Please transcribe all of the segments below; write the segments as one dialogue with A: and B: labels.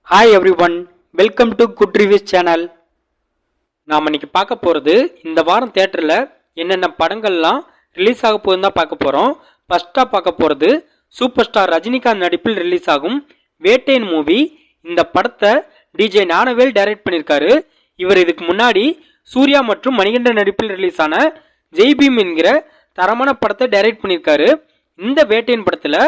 A: Hi every one, welcome to good reviews channel. நாம் இன்னைக்கு பார்க்க போகிறது இந்த வாரம் தேட்டரில் என்னென்ன படங்கள்லாம் ரிலீஸ் ஆக போகுதுன்னு தான் பார்க்க போகிறோம். ஃபஸ்ட்டாக பார்க்க போகிறது சூப்பர் ஸ்டார் ரஜினிகாந்த் நடிப்பில் ரிலீஸ் ஆகும் வேட்டையன் மூவி. இந்த படத்தை டிஜே ஞானவேல் டைரக்ட் பண்ணியிருக்காரு. இவர் இதுக்கு முன்னாடி சூர்யா மற்றும் மணிகண்டன் நடிப்பில் ரிலீஸ் ஆன ஜெய்பீம் என்கிற தரமான படத்தை டைரக்ட் பண்ணியிருக்காரு. இந்த வேட்டையன் படத்தில்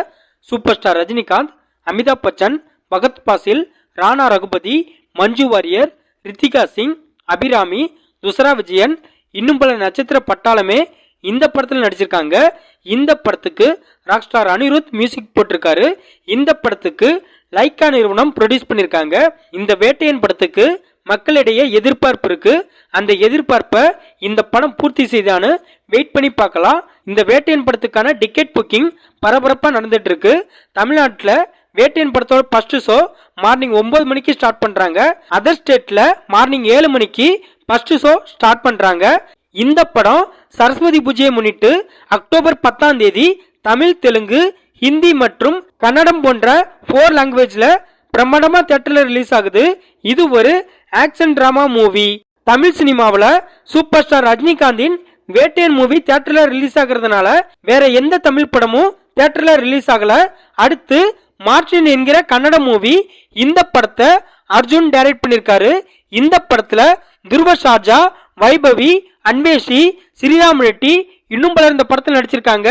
A: சூப்பர் ஸ்டார் ரஜினிகாந்த், அமிதாப் பச்சன், பகத் பாசில், ராணா ரகுபதி, மஞ்சு வாரியர், ரித்திகா சிங், அபிராமி, துசரா விஜயன், இன்னும் பல நட்சத்திர பட்டாளமே இந்த படத்தில் நடிச்சிருக்காங்க. இந்த படத்துக்கு ராக் ஸ்டார் அனிருத் மியூசிக் போட்டிருக்காரு. இந்த படத்துக்கு லைக்கா நிறுவனம் ப்ரொடியூஸ் பண்ணியிருக்காங்க. இந்த வேட்டையன் படத்துக்கு மக்களிடையே எதிர்பார்ப்பு இருக்கு. அந்த எதிர்பார்ப்பை இந்த படம் பூர்த்தி செய்தான்னு வெயிட் பண்ணி பார்க்கலாம். இந்த வேட்டையன் படத்துக்கான டிக்கெட் புக்கிங் பரபரப்பாக நடந்துட்டு இருக்கு. தமிழ்நாட்டில் வேட்டையன் படத்தோட ஃபர்ஸ்ட் ஷோ மார்னிங் 9 மணிக்கு ஸ்டார்ட் பண்றாங்க. அதர் ஸ்டேட்ல மார்னிங் 7 மணிக்கு ஃபர்ஸ்ட் ஷோ ஸ்டார்ட் பண்றாங்க. இந்த படம் சரஸ்வதி பூஜையை முன்னிட்டு அக்டோபர் 10ஆம் தேதி தமிழ், தெலுங்கு, ஹிந்தி மற்றும் கன்னடம் போன்ற 4 லாங்குவேஜ்ல பிரம்மாண்டமா தியேட்டர்ல ரிலீஸ் ஆகுது. இது ஒரு ஆக்ஷன் டிராமா மூவி. தமிழ் சினிமாவில் சூப்பர் ஸ்டார் ரஜினிகாந்தின் வேட்டையன் மூவி தியேட்டர்ல ரிலீஸ் ஆகுறதுனால வேற எந்த தமிழ் படமும் தியேட்டர்ல ரிலீஸ் ஆகல. அடுத்து மார்டின் என்கிற கன்னட மூவி. இந்த படத்தை அர்ஜுன் டைரக்ட் பண்ணியிருக்காரு. இந்த படத்துல துருவ ஷாஜா, வைபவி, அன்வேஷி, ஸ்ரீராம் ரெட்டி இன்னும் பலர் இந்த படத்தில் நடிச்சிருக்காங்க.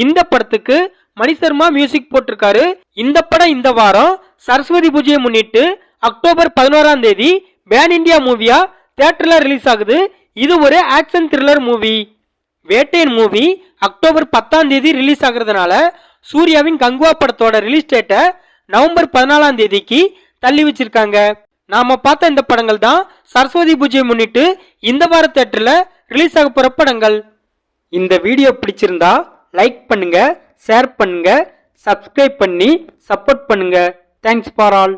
A: இந்த படத்துக்கு மணி சர்மா மியூசிக் போட்டிருக்காரு. இந்த படம் இந்த வாரம் சரஸ்வதி பூஜையை முன்னிட்டு அக்டோபர் 11ஆம் தேதி பேன் இந்தியா மூவியா தியேட்டர்ல ரிலீஸ் ஆகுது. இது ஒரு action thriller movie. Vettaiyan movie October 10ஆம் தேதி ரிலீஸ் ஆகுறதுனால சூர்யாவின் கங்குவா படத்தோட ரிலீஸ் டேட்டை நவம்பர் 14ஆம் தேதிக்கு தள்ளி வச்சிருக்காங்க. நாம பார்த்த இந்த படங்கள் தான் சரஸ்வதி பூஜையை முன்னிட்டு இந்த வார தியேட்டர்ல ரிலீஸ் ஆக போற படங்கள். இந்த வீடியோ பிடிச்சிருந்தா லைக் பண்ணுங்க, ஷேர் பண்ணுங்க, சப்ஸ்கிரைப் பண்ணி சப்போர்ட் பண்ணுங்க. Thanks for all.